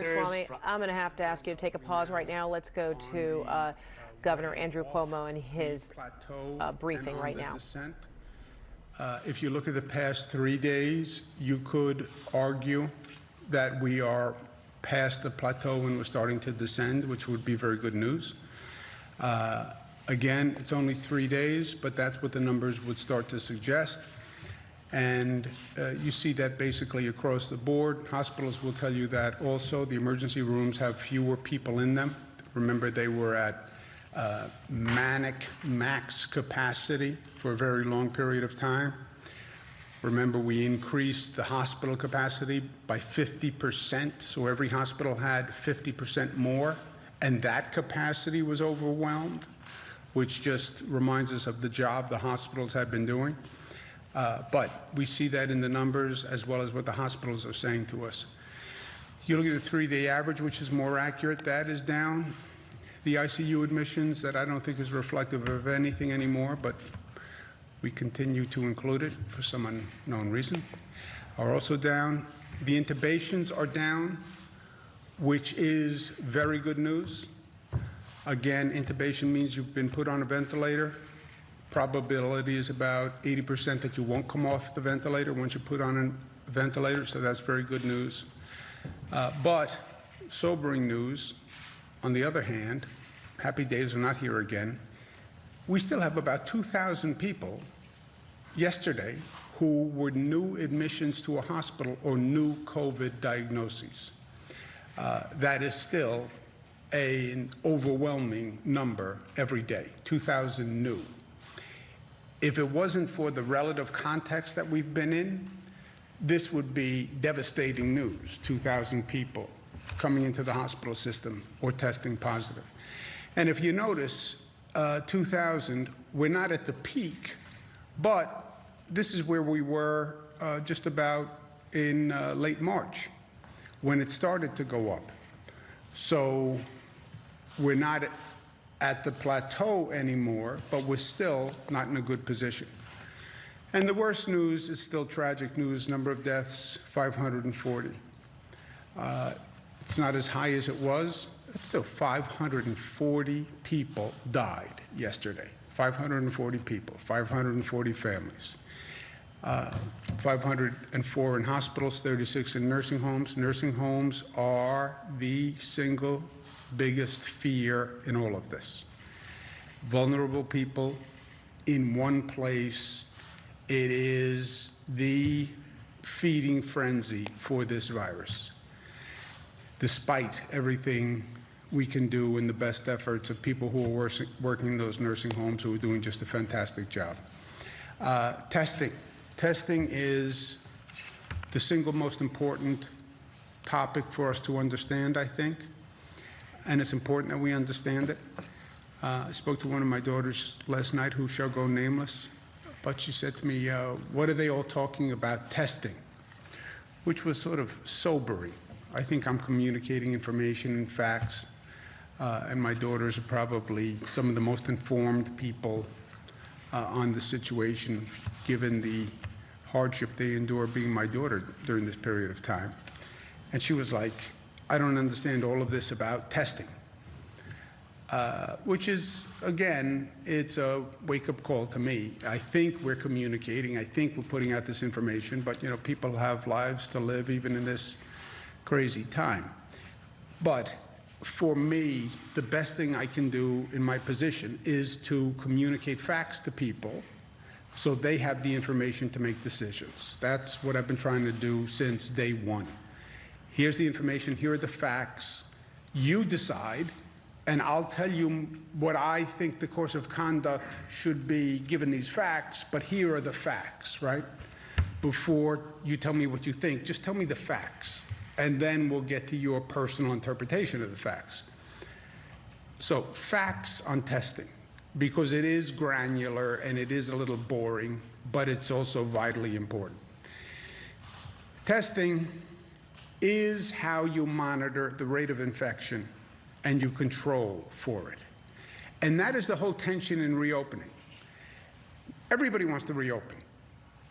shelters. Swamy, I'm going to have to ask you to take a pause right now. Let's go to Governor Andrew Cuomo and his briefing right now. If you look at the past 3 days, you could argue that we are past the plateau and we're starting to descend, which would be very good news. Again, it's only 3 days, but that's what the numbers would start to suggest. And you see that basically across the board. Hospitals will tell you that also. The emergency rooms have fewer people in them. Remember, they were at manic max capacity for a very long period of time. Remember, we increased the hospital capacity by 50%, so every hospital had 50% more, and that capacity was overwhelmed, which just reminds us of the job the hospitals have been doing. But we see that in the numbers as well as what the hospitals are saying to us. You look at the 3-day average, which is more accurate, that is down. The ICU admissions, that I don't think is reflective of anything anymore, but we continue to include it for some unknown reason, are also down. The intubations are down, which is very good news. Again, intubation means you've been put on a ventilator. Probability is about 80% that you won't come off the ventilator once you put on a ventilator, so that's very good news. But sobering news, on the other hand, happy days are not here again. We still have about 2,000 people yesterday who were new admissions to a hospital or new COVID diagnoses. That is still an overwhelming number every day, 2,000 new. If it wasn't for the relative context that we've been in, this would be devastating news, 2,000 people coming into the hospital system or testing positive. And if you notice, 2,000, we're not at the peak, but this is where we were just about in late March when it started to go up. So we're not at the plateau anymore, but we're still not in a good position. And the worst news is still tragic news, number of deaths, 540. It's not as high as it was. It's still 540 people died yesterday. 540 people, 540 families. 504 in hospitals, 36 in nursing homes. Nursing homes are the single biggest fear in all of this. Vulnerable people in one place. It is the feeding frenzy for this virus. Despite everything we can do and the best efforts of people who are working in those nursing homes who are doing just a fantastic job. Testing. Testing is the single most important topic for us to understand, I think, and it's important that we understand it. I spoke to one of my daughters last night who shall go nameless, but she said to me, what are they all talking about testing? Which was sort of sobering. I think I'm communicating information and facts, and my daughters are probably some of the most informed people on the situation, given the hardship they endure being my daughter during this period of time. And she was like, I don't understand all of this about testing. Which is, again, it's a wake-up call to me. I think we're communicating. I think we're putting out this information, but you know, people have lives to live even in this crazy time. But for me, the best thing I can do in my position is to communicate facts to people so they have the information to make decisions. That's what I've been trying to do since day one. Here's the information, here are the facts. You decide, and I'll tell you what I think the course of conduct should be given these facts, but here are the facts, right? Before you tell me what you think, just tell me the facts, and then we'll get to your personal interpretation of the facts. So, facts on testing, because it is granular and it is a little boring, but it's also vitally important. Testing is how you monitor the rate of infection and you control for it. And that is the whole tension in reopening. Everybody wants to reopen.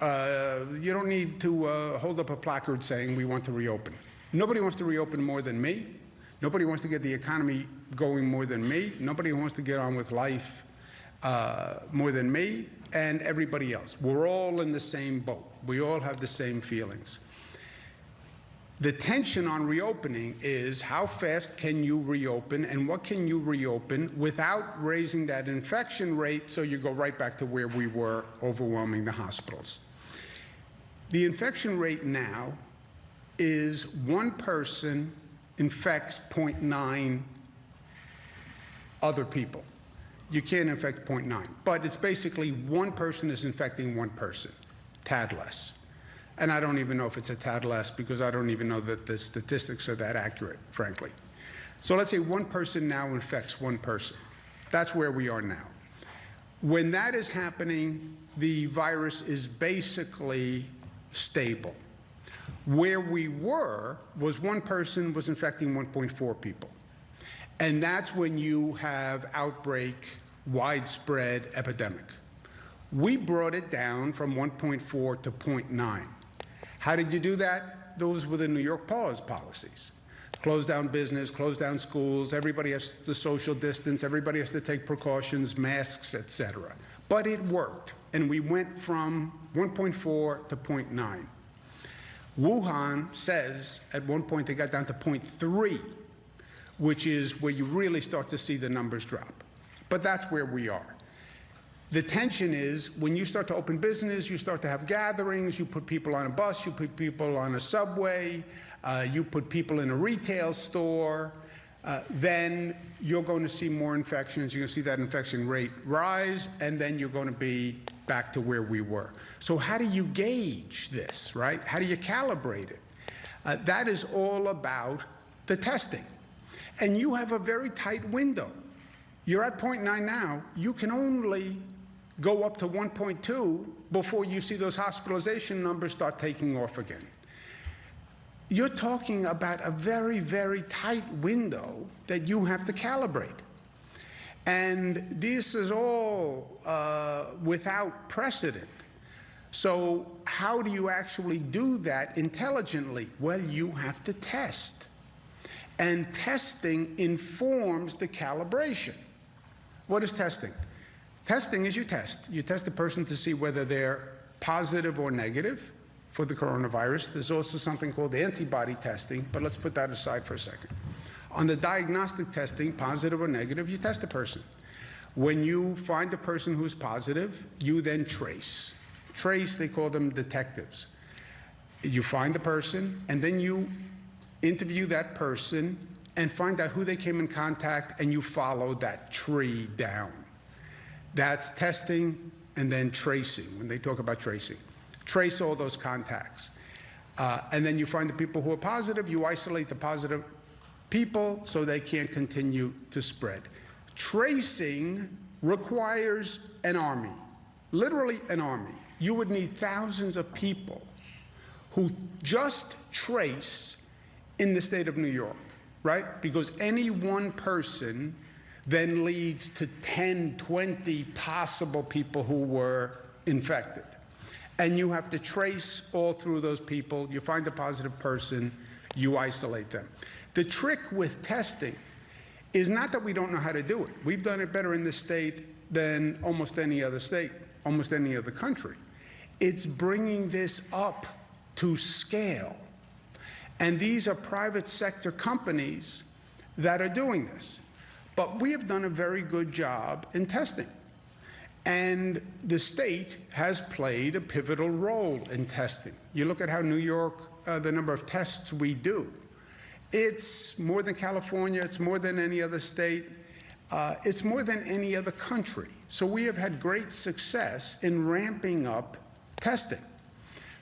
You don't need to hold up a placard saying we want to reopen. Nobody wants to reopen more than me. Nobody wants to get the economy going more than me. Nobody wants to get on with life more than me and everybody else. We're all in the same boat. We all have the same feelings. The tension on reopening is how fast can you reopen and what can you reopen without raising that infection rate so you go right back to where we were, overwhelming the hospitals. The infection rate now is one person infects 0.9 other people. You can't infect 0.9, but it's basically one person is infecting one person, tad less. And I don't even know if it's a tad less because I don't even know that the statistics are that accurate, frankly. So let's say one person now infects one person. That's where we are now. When that is happening, the virus is basically stable. Where we were was one person was infecting 1.4 people. And that's when you have outbreak, widespread epidemic. We brought it down from 1.4 to 0.9. How did you do that? Those were the New York pause policies. Close down business, close down schools, everybody has to social distance, everybody has to take precautions, masks, etc. But it worked, and we went from 1.4 to 0.9. Wuhan says at one point they got down to 0.3, which is where you really start to see the numbers drop. But that's where we are. The tension is when you start to open business, you start to have gatherings, you put people on a bus, you put people on a subway, you put people in a retail store, then you're going to see more infections. You're going to see that infection rate rise, and then you're going to be back to where we were. So how do you gauge this, right? How do you calibrate it? That is all about the testing. And you have a very tight window. You're at 0.9 now. You can only go up to 1.2 before you see those hospitalization numbers start taking off again. You're talking about a very, very tight window that you have to calibrate. And this is all without precedent. So how do you actually do that intelligently? Well, you have to test. And testing informs the calibration. What is testing? Testing is you test. You test a person to see whether they're positive or negative for the coronavirus. There's also something called antibody testing, but let's put that aside for a second. On the diagnostic testing, positive or negative, you test a person. When you find a person who's positive, you then trace. Trace, they call them detectives. You find the person, and then you interview that person and find out who they came in contact, and you follow that tree down. That's testing and then tracing, when they talk about tracing. Trace all those contacts. And then you find the people who are positive, you isolate the positive people so they can't continue to spread. Tracing requires an army, literally an army. You would need thousands of people who just trace in the state of New York, right? Because any one person then leads to 10, 20 possible people who were infected. And you have to trace all through those people. You find a positive person, you isolate them. The trick with testing is not that we don't know how to do it. We've done it better in this state than almost any other state, almost any other country. It's bringing this up to scale. And these are private sector companies that are doing this. But we have done a very good job in testing. And the state has played a pivotal role in testing. You look at how New York, the number of tests we do. It's more than California, it's more than any other state, it's more than any other country. So we have had great success in ramping up testing.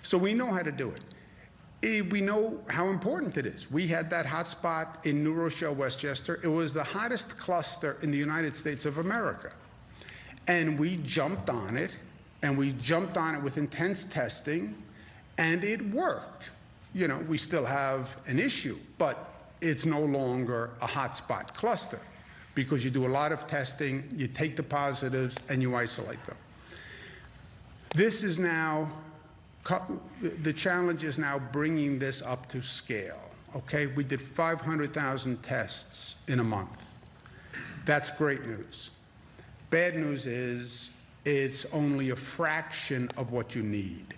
So we know how to do it. We know how important it is. We had that hot spot in New Rochelle, Westchester. It was the hottest cluster in the United States of America. And we jumped on it, and we jumped on it with intense testing, and it worked. You know, we still have an issue, but it's no longer a hotspot cluster because you do a lot of testing, you take the positives, and you isolate them. This is now, the challenge is now bringing this up to scale. okay? We did 500,000 tests in a month. That's great news. Bad news is it's only a fraction of what you need.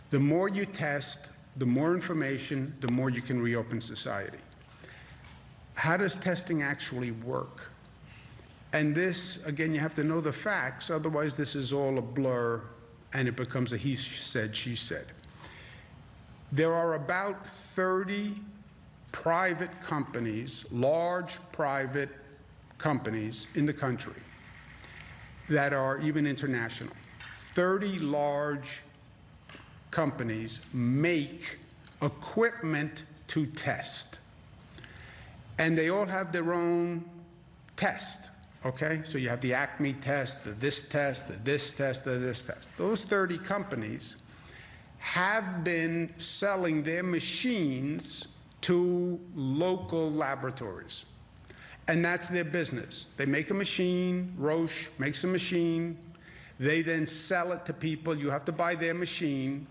The more you test, the more information, the more you can reopen society. How does testing actually work? And this, again, you have to know the facts, otherwise this is all a blur and it becomes a he said, she said. There are about 30 private companies, large private companies in the country that are even international. 30 large companies make equipment to test. And they all have their own test, okay? So you have the Acme test, the this test, the this test, the this test. Those 30 companies have been selling their machines to local laboratories. And that's their business. They make a machine, Roche makes a machine, they then sell it to people, you have to buy their machine,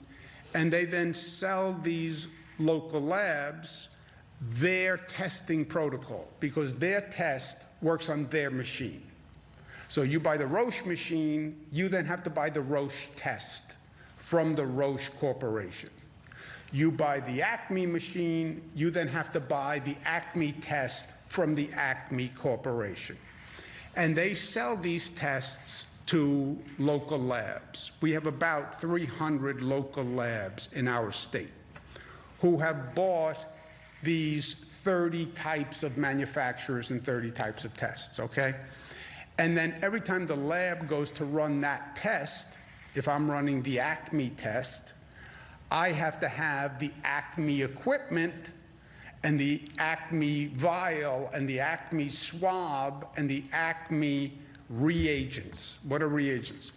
and they then sell these local labs their testing protocol, because their test works on their machine. So you buy the Roche machine, you then have to buy the Roche test from the Roche Corporation. You buy the Acme machine, you then have to buy the Acme test from the Acme Corporation. And they sell these tests to local labs. We have about 300 local labs in our state who have bought these 30 types of manufacturers and 30 types of tests, okay? And then every time the lab goes to run that test, if I'm running the Acme test, I have to have the Acme equipment and the Acme vial and the Acme swab and the Acme reagents. What are reagents?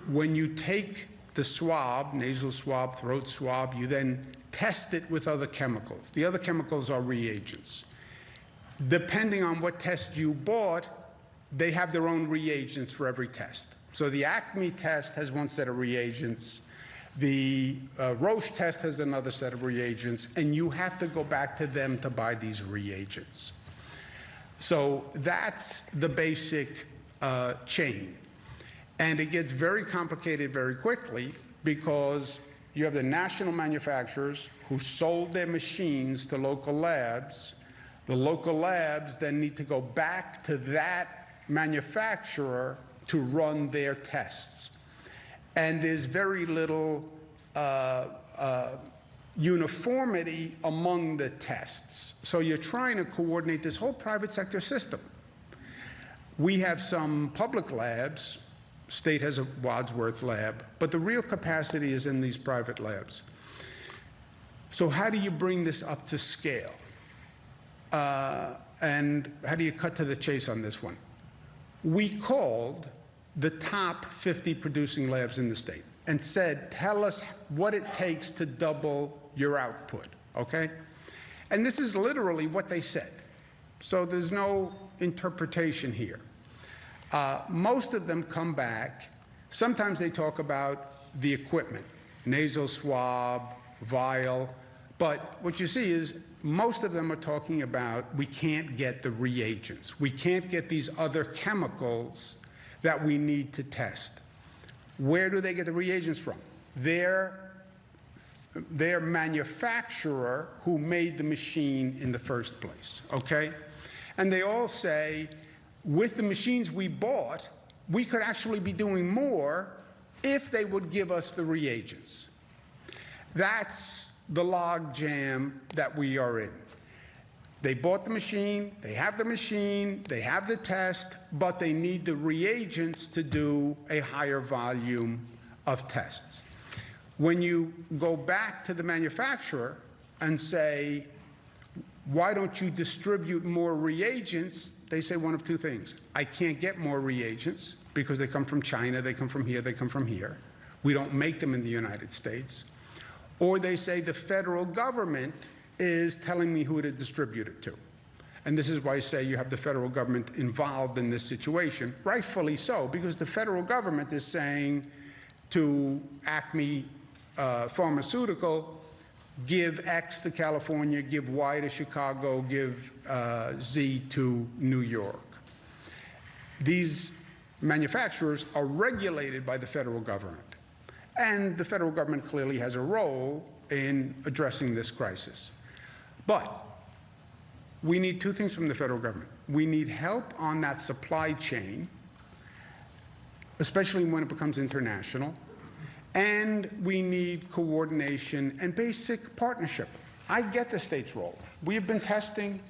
When you take the swab, nasal swab, throat swab, you then test it with other chemicals. The other chemicals are reagents. Depending on what test you bought, they have their own reagents for every test. So the Acme test has one set of reagents, the Roche test has another set of reagents, and you have to go back to them to buy these reagents. So that's the basic chain. And it gets very complicated very quickly because you have the national manufacturers who sold their machines to local labs. The local labs then need to go back to that manufacturer to run their tests. And there's very little uniformity among the tests. So you're trying to coordinate this whole private sector system. We have some public labs. State has a Wadsworth lab, but the real capacity is in these private labs. So how do you bring this up to scale? And how do you cut to the chase on this one? We called the top 50 producing labs in the state and said, tell us what it takes to double your output, okay? And this is literally what they said. So there's no interpretation here. Most of them come back. Sometimes they talk about the equipment, nasal swab, vial, but what you see is most of them are talking about we can't get the reagents. We can't get these other chemicals that we need to test. Where do they get the reagents from? Their manufacturer who made the machine in the first place, okay? And they all say, with the machines we bought, we could actually be doing more if they would give us the reagents. That's the log jam that we are in. They bought the machine, they have the test, but they need the reagents to do a higher volume of tests. When you go back to the manufacturer and say, why don't you distribute more reagents? They say one of two things. I can't get more reagents because they come from China, they come from here, they come from here. We don't make them in the United States. Or they say the federal government is telling me who to distribute it to. And this is why I say you have the federal government involved in this situation, rightfully so, because the federal government is saying to Acme Pharmaceutical, give X to California, give Y to Chicago, give Z to New York. These manufacturers are regulated by the federal government. And the federal government clearly has a role in addressing this crisis. But we need two things from the federal government. We need help on that supply chain, especially when it becomes international, and we need coordination and basic partnership. I get the state's role. We have been testing.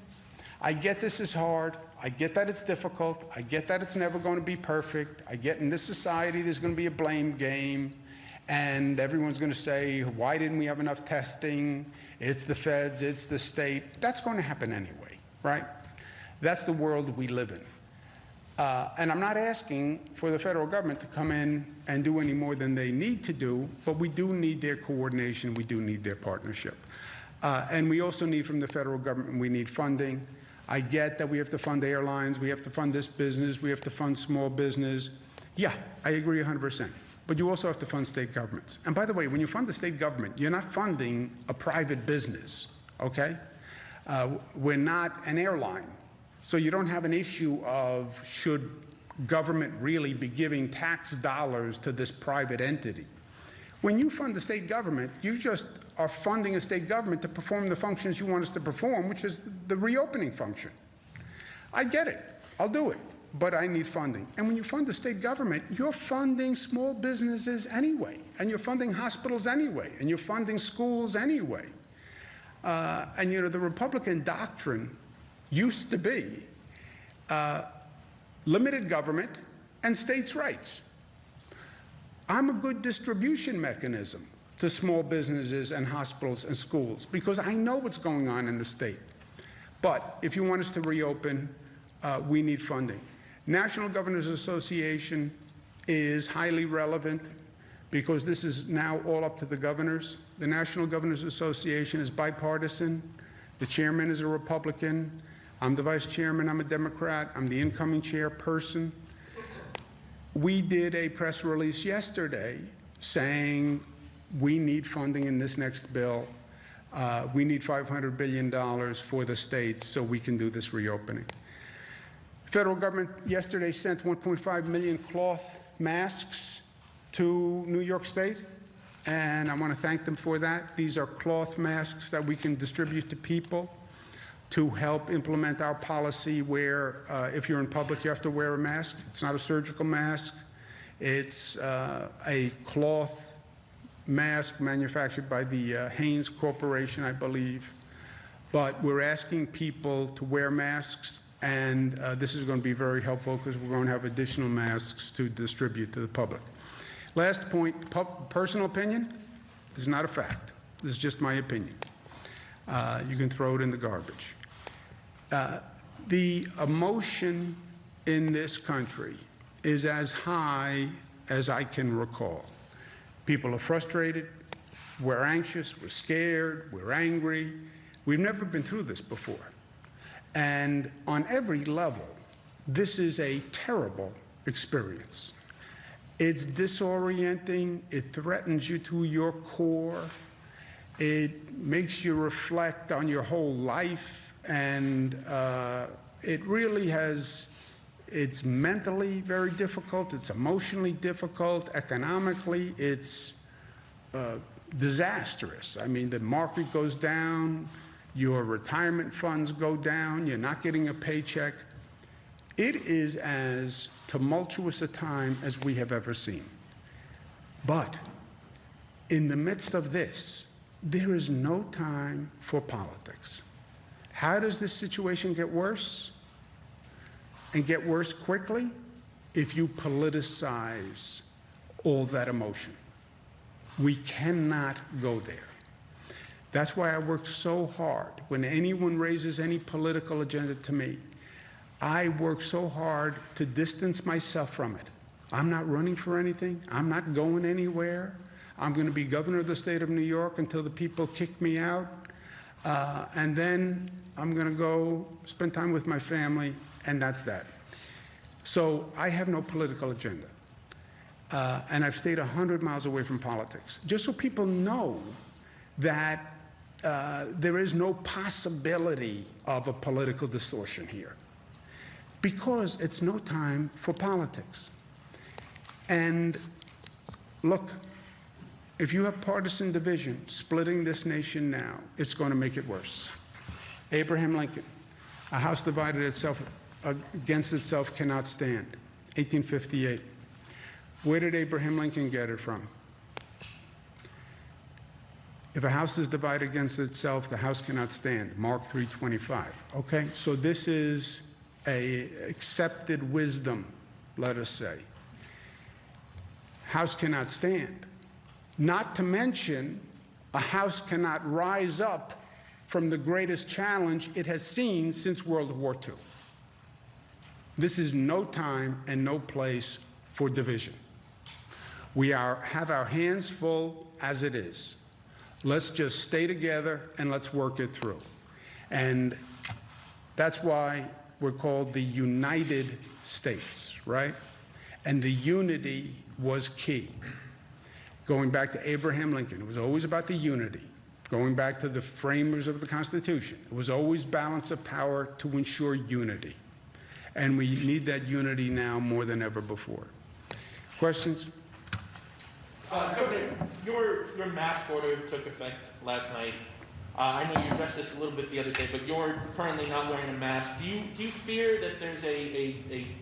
I get this is hard. I get that it's difficult. I get that it's never going to be perfect. I get in this society there's going to be a blame game, and everyone's going to say, why didn't we have enough testing? It's the feds, it's the state. That's going to happen anyway, right? That's the world we live in. And I'm not asking for the federal government to come in and do any more than they need to do, but we do need their coordination, we do need their partnership. And we also need from the federal government, we need funding. I get that we have to fund airlines, we have to fund this business, we have to fund small business. Yeah, I agree 100%. But you also have to fund state governments. And by the way, when you fund the state government, you're not funding a private business, okay? We're not an airline. So you don't have an issue of should government really be giving tax dollars to this private entity. When you fund the state government, you just are funding a state government to perform the functions you want us to perform, which is the reopening function. I get it. I'll do it. But I need funding. And when you fund the state government, you're funding small businesses anyway, and you're funding hospitals anyway, and you're funding schools anyway. And you know, the Republican doctrine used to be limited government and states' rights. I'm a good distribution mechanism to small businesses and hospitals and schools because I know what's going on in the state. But if you want us to reopen, we need funding. National Governors Association is highly relevant because this is now all up to the governors. The National Governors Association is bipartisan. The chairman is a Republican. I'm the vice chairman. I'm a Democrat. I'm the incoming chairperson. We did a press release yesterday saying we need funding in this next bill. We need $500 billion for the states so we can do this reopening. Federal government yesterday sent 1.5 million cloth masks to New York State, and I want to thank them for that. These are cloth masks that we can distribute to people to help implement our policy where if you're in public, you have to wear a mask. It's not a surgical mask. It's a cloth mask manufactured by the Hanes Corporation, I believe. But we're asking people to wear masks, and this is going to be very helpful because we're going to have additional masks to distribute to the public. Last point, personal opinion. This is not a fact. This is just my opinion. You can throw it in the garbage. The emotion in this country is as high as I can recall. People are frustrated, we're anxious, we're scared, we're angry. We've never been through this before. And on every level, this is a terrible experience. It's disorienting, it threatens you to your core, it makes you reflect on your whole life, and it really has, it's mentally very difficult, it's emotionally difficult, economically, it's disastrous. I mean, the market goes down, your retirement funds go down, you're not getting a paycheck. It is as tumultuous a time as we have ever seen. But in the midst of this, there is no time for politics. How does this situation get worse? And get worse quickly? If you politicize all that emotion. We cannot go there. That's why I work so hard. When anyone raises any political agenda to me, I work so hard to distance myself from it. I'm not running for anything. I'm not going anywhere. I'm going to be governor of the state of New York until the people kick me out. And then I'm going to go spend time with my family, and that's that. So I have no political agenda. And I've stayed 100 miles away from politics, just so people know that there is no possibility of a political distortion here, because it's no time for politics. And look, if you have partisan division splitting this nation now, it's going to make it worse. Abraham Lincoln, a house divided itself against itself cannot stand, 1858. Where did Abraham Lincoln get it from? If a house is divided against itself, the house cannot stand, Mark 3:25. Okay, so this is a accepted wisdom, let us say. House cannot stand. Not to mention, a house cannot rise up from the greatest challenge it has seen since World War II. This is no time and no place for division. We have our hands full as it is. Let's just stay together and let's work it through. And that's why we're called the United States, right? And the unity was key. Going back to Abraham Lincoln, it was always about the unity. Going back to the framers of the Constitution, it was always balance of power to ensure unity. And we need that unity now more than ever before. Questions? Governor, your mask order took effect last night. I know you addressed this a little bit the other day, but you're currently not wearing a mask. Do you fear that there's a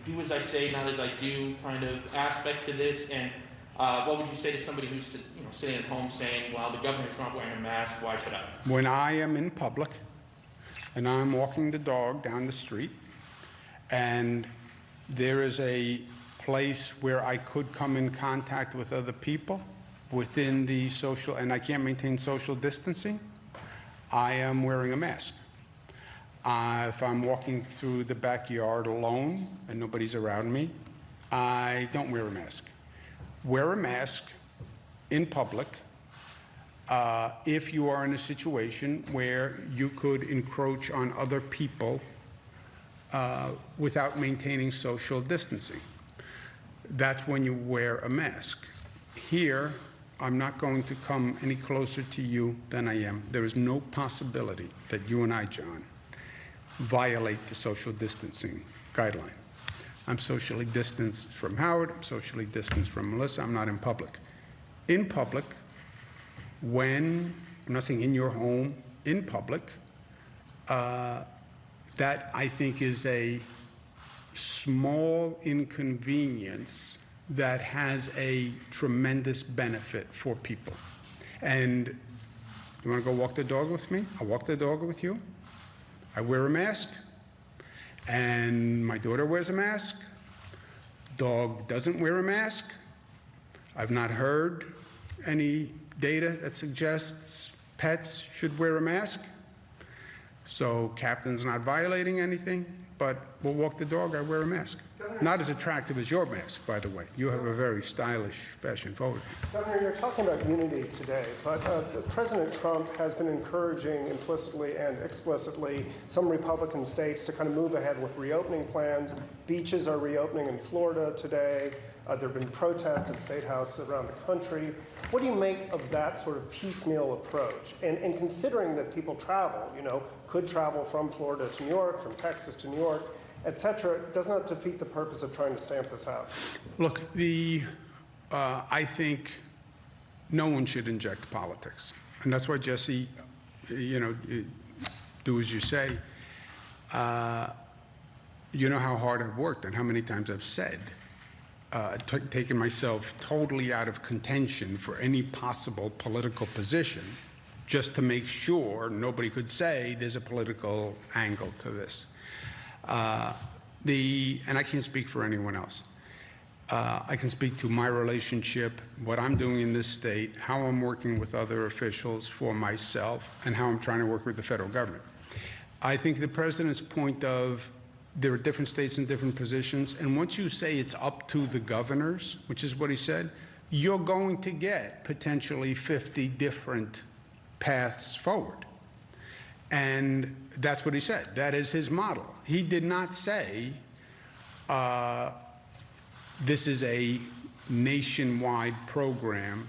do as I say, not as I do kind of aspect to this? And what would you say to somebody who's sitting at home saying, well, the governor's not wearing a mask, why should I? When I am in public and I'm walking the dog down the street and there is a place where I could come in contact with other people within the social, and I can't maintain social distancing, I am wearing a mask. If I'm walking through the backyard alone and nobody's around me, I don't wear a mask. Wear a mask in public if you are in a situation where you could encroach on other people without maintaining social distancing. That's when you wear a mask. Here, I'm not going to come any closer to you than I am. There is no possibility that you and I, John, violate the social distancing guideline. I'm socially distanced from Howard. I'm socially distanced from Melissa. I'm not in public. In public, when, I'm not saying in your home, in public, that I think is a small inconvenience that has a tremendous benefit for people. And you want to go walk the dog with me? I'll walk the dog with you. I wear a mask, and my daughter wears a mask. Dog doesn't wear a mask. I've not heard any data that suggests pets should wear a mask. So Captain's not violating anything, but we'll walk the dog, I wear a mask. Not as attractive as your mask, by the way. You have a very stylish, fashion-forward. Governor, you're talking about unity today, but President Trump has been encouraging implicitly and explicitly some Republican states to kind of move ahead with reopening plans. Beaches are reopening in Florida today. There have been protests at State House around the country. What do you make of that sort of piecemeal approach? And considering that people travel, could travel from Florida to New York, from Texas to New York, et cetera, does not defeat the purpose of trying to stamp this out. Look, I think no one should inject politics. And that's why, Jesse, do as you say. You know how hard I've worked and how many times I've said, taken myself totally out of contention for any possible political position, just to make sure nobody could say there's a political angle to this. And I can't speak for anyone else. I can speak to my relationship, what I'm doing in this state, how I'm working with other officials for myself, and how I'm trying to work with the federal government. I think the president's point of there are different states in different positions, and once you say it's up to the governors, which is what he said, you're going to get potentially 50 different paths forward. And that's what he said. That is his model. He did not say this is a nationwide program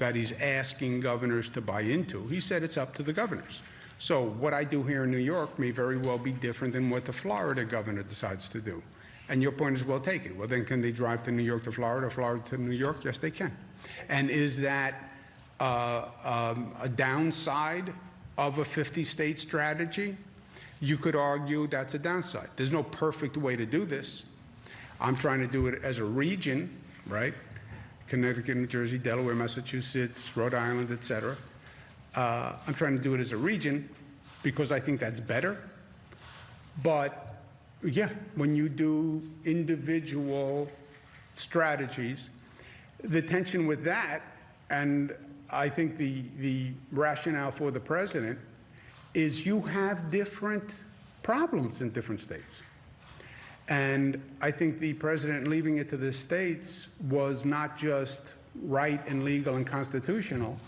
that he's asking governors to buy into. He said it's up to the governors. So what I do here in New York may very well be different than what the Florida governor decides to do. And your point is well taken. Well, then can they drive to New York to Florida, or Florida to New York? Yes, they can. And is that a downside of a 50-state strategy? You could argue that's a downside. There's no perfect way to do this. I'm trying to do it as a region, right? Connecticut, New Jersey, Delaware, Massachusetts, Rhode Island, et cetera. I'm trying to do it as a region because I think that's better. But yeah, when you do individual strategies, the tension with that, and I think the rationale for the president, is you have different problems in different states. And I think the president leaving it to the states was not just right and legal and constitutional.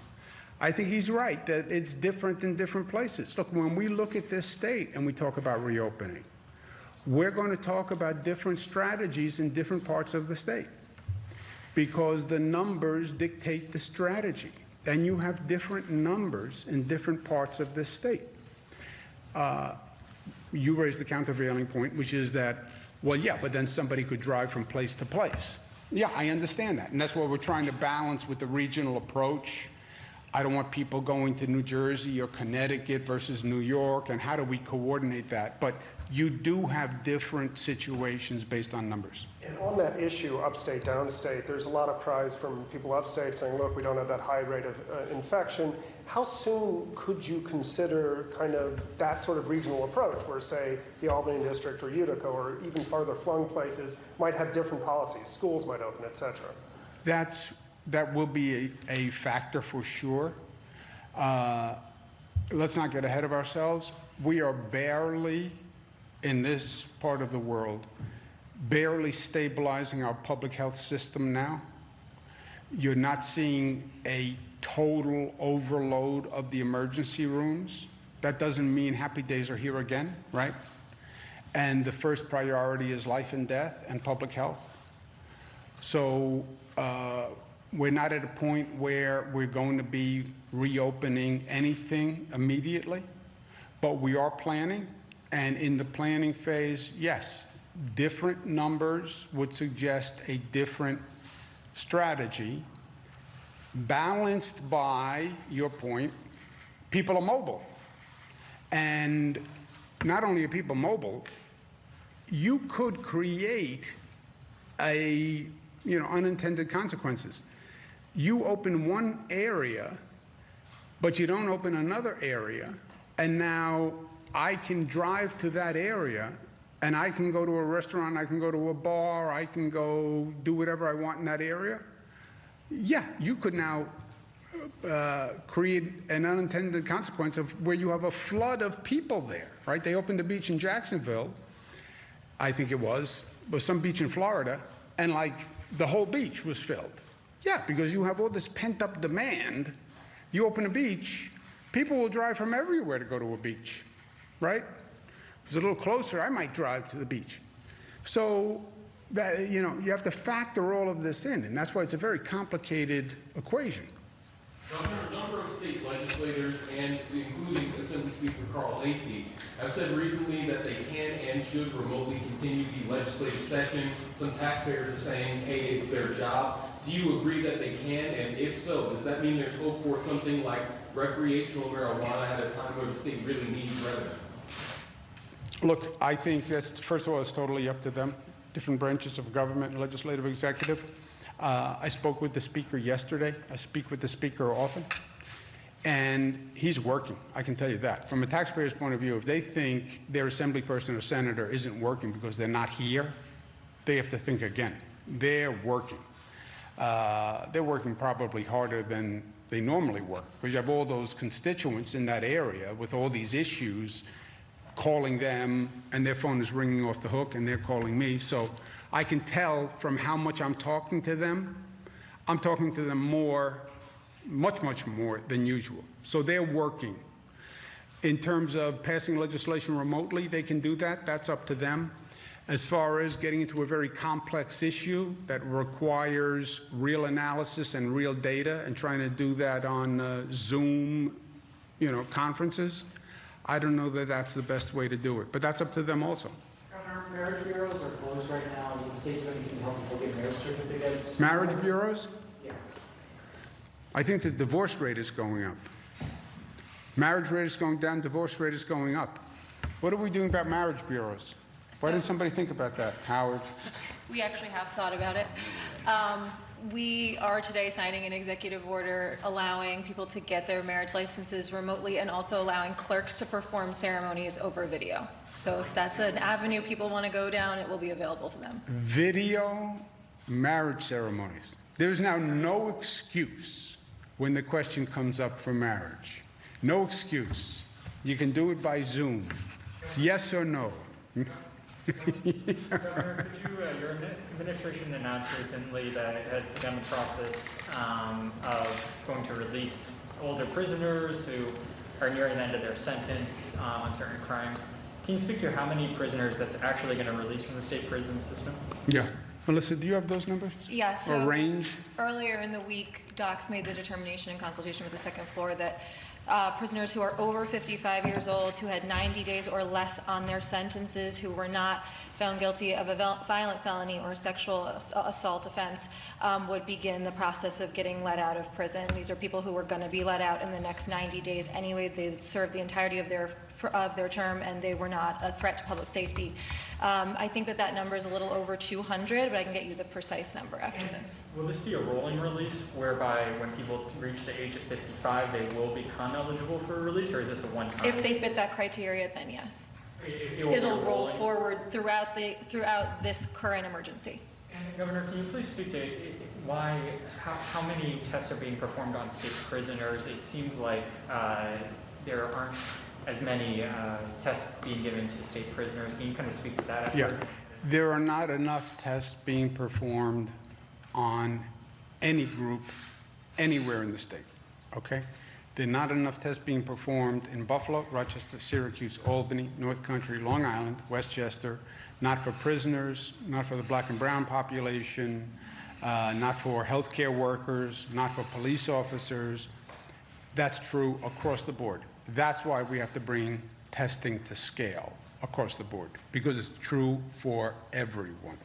I think he's right that it's different in different places. Look, when we look at this state and we talk about reopening, we're going to talk about different strategies in different parts of the state because the numbers dictate the strategy. And you have different numbers in different parts of this state. You raised the countervailing point, which is that, well, yeah, but then somebody could drive from place to place. Yeah, I understand that. And that's what we're trying to balance with the regional approach. I don't want people going to New Jersey or Connecticut versus New York, and how do we coordinate that? But you do have different situations based on numbers. And on that issue, upstate, downstate, there's a lot of cries from people upstate saying, look, we don't have that high rate of infection. How soon could you consider kind of that sort of regional approach where, say, the Albany district or Utica or even farther flung places might have different policies, schools might open, et cetera? That will be a factor for sure. Let's not get ahead of ourselves. We are barely, in this part of the world, barely stabilizing our public health system now. You're not seeing a total overload of the emergency rooms. That doesn't mean happy days are here again, right? And the first priority is life and death and public health. So we're not at a point where we're going to be reopening anything immediately, but we are planning. And in the planning phase, yes, different numbers would suggest a different strategy, balanced by, your point, people are mobile. And not only are people mobile, you could create unintended consequences. You open one area, but you don't open another area, and now I can drive to that area, and I can go to a restaurant, I can go to a bar, I can go do whatever I want in that area. Yeah, you could now create an unintended consequence of where you have a flood of people there, right? They opened the beach in Jacksonville, I think it was some beach in Florida, and like the whole beach was filled. Yeah, because you have all this pent-up demand. You open a beach, people will drive from everywhere to go to a beach, right? If it's a little closer, I might drive to the beach. So that, you have to factor all of this in, and that's why it's a very complicated equation. Governor, a number of state legislators, and including Assembly Speaker Carl Lacey, have said recently that they can and should remotely continue the legislative session. Some taxpayers are saying, hey, it's their job. Do you agree that they can? And if so, does that mean there's hope for something like recreational marijuana at a time where the state really needs revenue? Look, I think that's, first of all, it's totally up to them, different branches of government, legislative, executive. I spoke with the speaker yesterday. I speak with the speaker often. And he's working, I can tell you that. From a taxpayer's point of view, if they think their assembly person or senator isn't working because they're not here, they have to think again. They're working. They're working probably harder than they normally work, because you have all those constituents in that area with all these issues calling them, and their phone is ringing off the hook, and they're calling me. So I can tell from how much I'm talking to them more, much more than usual. So they're working. In terms of passing legislation remotely, they can do that. That's up to them. As far as getting into a very complex issue that requires real analysis and real data and trying to do that on Zoom, conferences, I don't know that that's the best way to do it, but that's up to them also. Governor, marriage bureaus are closed right now. Will the state do anything to help people get marriage certificates? Marriage bureaus? Yeah. I think the divorce rate is going up. Marriage rate is going down, divorce rate is going up. What are we doing about marriage bureaus? Why didn't somebody think about that, Howard? We actually have thought about it. We are today signing an executive order allowing people to get their marriage licenses remotely and also allowing clerks to perform ceremonies over video. So if that's an avenue people want to go down, it will be available to them. Video marriage ceremonies. There's now no excuse when the question comes up for marriage. No excuse. You can do it by Zoom. It's yes or no. Governor, your administration announced recently that it has begun the process of going to release older prisoners who are nearing the end of their sentence on certain crimes. Can you speak to how many prisoners that's actually going to release from the state prison system? Yeah. Melissa, do you have those numbers? Yeah, so Or range? earlier in the week, docs made the determination in consultation with the second floor that prisoners who are over 55 years old, who had 90 days or less on their sentences, who were not found guilty of a violent felony or a sexual assault offense, would begin the process of getting let out of prison. These are people who were going to be let out in the next 90 days anyway. They served the entirety of their term, and they were not a threat to public safety. I think that number is a little over 200, but I can get you the precise number after this. Will this be a rolling release, whereby when people reach the age of 55, they will become eligible for release, or is this a one-time? If they fit that criteria, then yes. It will be It'll a roll rolling- forward throughout this current emergency. And Governor, can you please speak to how many tests are being performed on state prisoners? It seems like there aren't as many tests being given to state prisoners. Can you kind of speak to that effort? Yeah. There are not enough tests being performed on any group anywhere in the state, okay? There are not enough tests being performed in Buffalo, Rochester, Syracuse, Albany, North Country, Long Island, Westchester, not for prisoners, not for the black and brown population, not for healthcare workers, not for police officers. That's true across the board. That's why we have to bring testing to scale across the board, because it's true for everyone.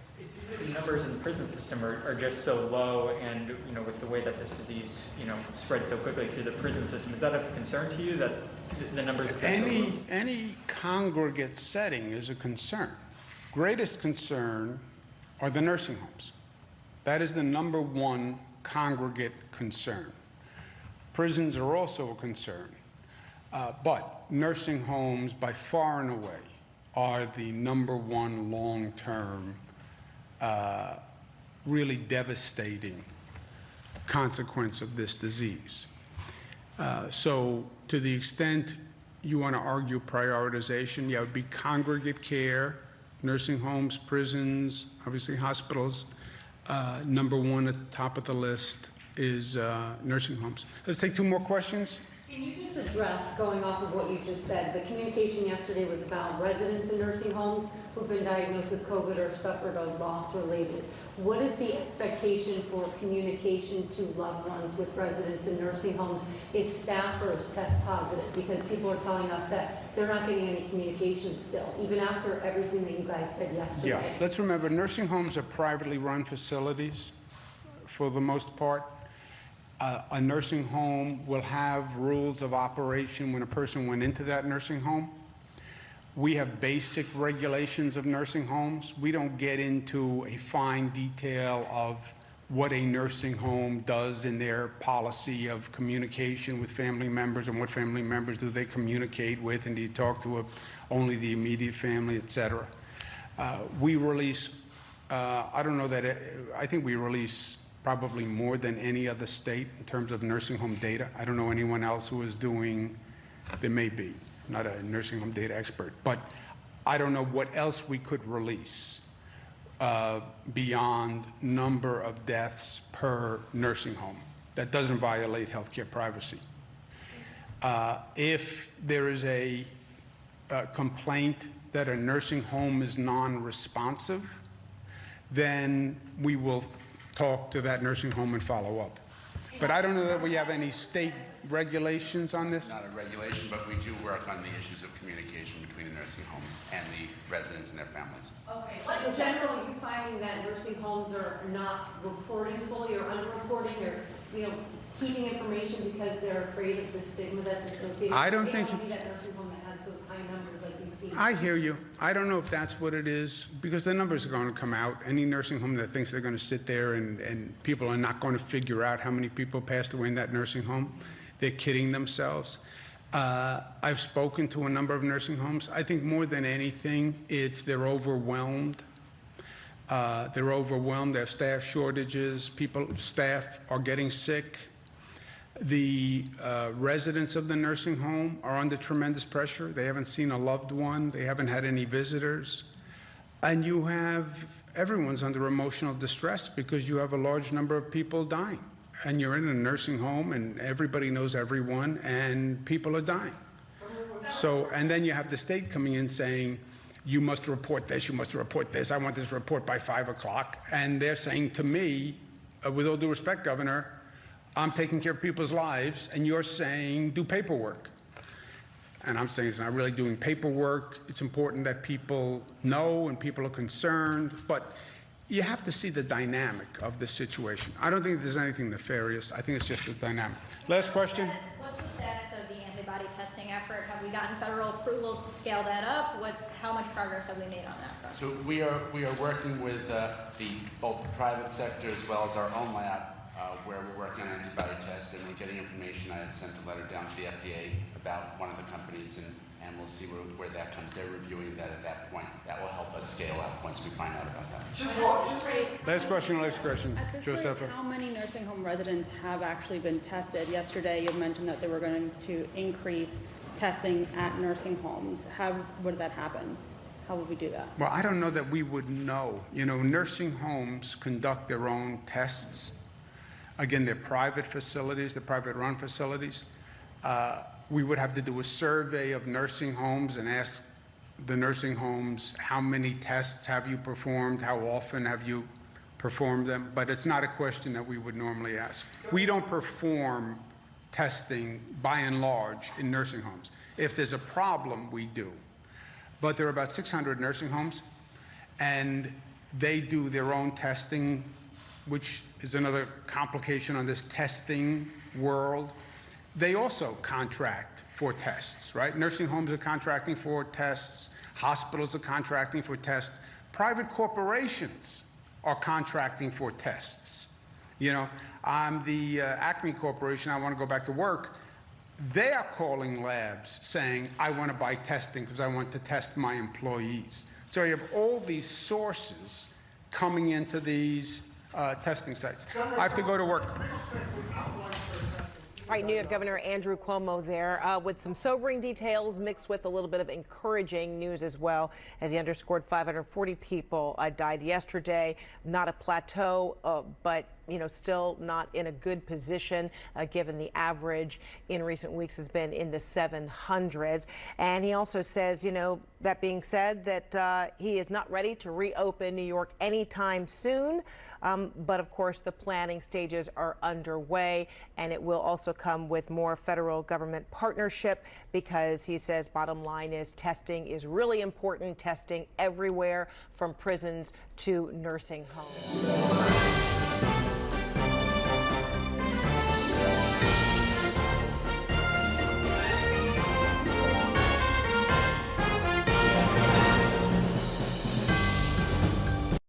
The numbers in the prison system are just so low, and with the way that this disease spreads so quickly through the prison system, is that of concern to you that the numbers are so low? Any congregate setting is a concern. Greatest concern are the nursing homes. That is the number one congregate concern. Prisons are also a concern, but nursing homes by far and away are the number one long-term really devastating consequence of this disease. So to the extent you want to argue prioritization, it would be congregate care, nursing homes, prisons, obviously hospitals. Number one at the top of the list is nursing homes. Let's take two more questions. Can you just address, going off of what you just said, the communication yesterday was about residents in nursing homes who've been diagnosed with COVID or suffered a loss related. What is the expectation for communication to loved ones with residents in nursing homes if staffers test positive? Because people are telling us that they're not getting any communication still, even after everything that you guys said yesterday. Yeah, let's remember, nursing homes are privately run facilities for the most part. A nursing home will have rules of operation when a person went into that nursing home. We have basic regulations of nursing homes. We don't get into a fine detail of what a nursing home does in their policy of communication with family members and what family members do they communicate with, and do you talk to only the immediate family, et cetera. We release, I don't know that, I think we release probably more than any other state in terms of nursing home data. I don't know anyone else who is doing, there may be, I'm not a nursing home data expert, but I don't know what else we could release beyond number of deaths per nursing home. That doesn't violate healthcare privacy. If there is a complaint that a nursing home is non-responsive, then we will talk to that nursing home and follow up. But I don't know that we have any state regulations on this. Not a regulation, but we do work on the issues of communication between the nursing homes and the residents and their families. Okay, so generally, you're finding that nursing homes are not reporting fully or underreporting or, keeping information because they're afraid of the stigma that's associated? I don't think They don't it's- need that nursing home that has those high numbers like you've seen. I hear you. I don't know if that's what it is, because the numbers are going to come out. Any nursing home that thinks they're going to sit there and people are not going to figure out how many people passed away in that nursing home, they're kidding themselves. I've spoken to a number of nursing homes. I think more than anything, they're overwhelmed. They're overwhelmed. They have staff shortages. Staff are getting sick. The residents of the nursing home are under tremendous pressure. They haven't seen a loved one. They haven't had any visitors. And everyone's under emotional distress because you have a large number of people dying. And you're in a nursing home and everybody knows everyone and people are dying. So, and then you have the state coming in saying, you must report this, you must report this. I want this report by 5 o'clock. And they're saying to me, with all due respect, Governor, I'm taking care of people's lives, and you're saying do paperwork. And I'm saying it's not really doing paperwork. It's important that people know and people are concerned, but you have to see the dynamic of the situation. I don't think there's anything nefarious. I think it's just the dynamic. Last question. What's the status of the antibody testing effort? Have we gotten federal approvals to scale that up? How much progress have we made on that front? So we are working with both the private sector as well as our own lab, where we're working on antibody tests, and we're getting information. I had sent a letter down to the FDA about one of the companies, and we'll see where that comes. They're reviewing that at that point. That will help us scale up once we find out about that. Last question. At this Josepha. point, how many nursing home residents have actually been tested? Yesterday, you mentioned that they were going to increase testing at nursing homes. How would that happen? How would we do that? Well, I don't know that we would know. Nursing homes conduct their own tests. Again, they're private facilities, they're private-run facilities. We would have to do a survey of nursing homes and ask the nursing homes, how many tests have you performed? How often have you performed them? But it's not a question that we would normally ask. We don't perform testing, by and large, in nursing homes. If there's a problem, we do. But there are about 600 nursing homes, and they do their own testing, which is another complication on this testing world. They also contract for tests, right? Nursing homes are contracting for tests. Hospitals are contracting for tests. Private corporations are contracting for tests. I'm the Acme Corporation. I want to go back to work. They are calling labs saying, I want to buy testing because I want to test my employees. So you have all these sources coming into these testing sites. I have to go to work. All right, New York Governor Andrew Cuomo there with some sobering details mixed with a little bit of encouraging news as well, as he underscored 540 people died yesterday. Not a plateau, but still not in a good position given the average in recent weeks has been in the 700s. And he also says, that being said, that he is not ready to reopen New York anytime soon. But of course, the planning stages are underway, and it will also come with more federal government partnership because he says bottom line is testing is really important, testing everywhere from prisons to nursing homes.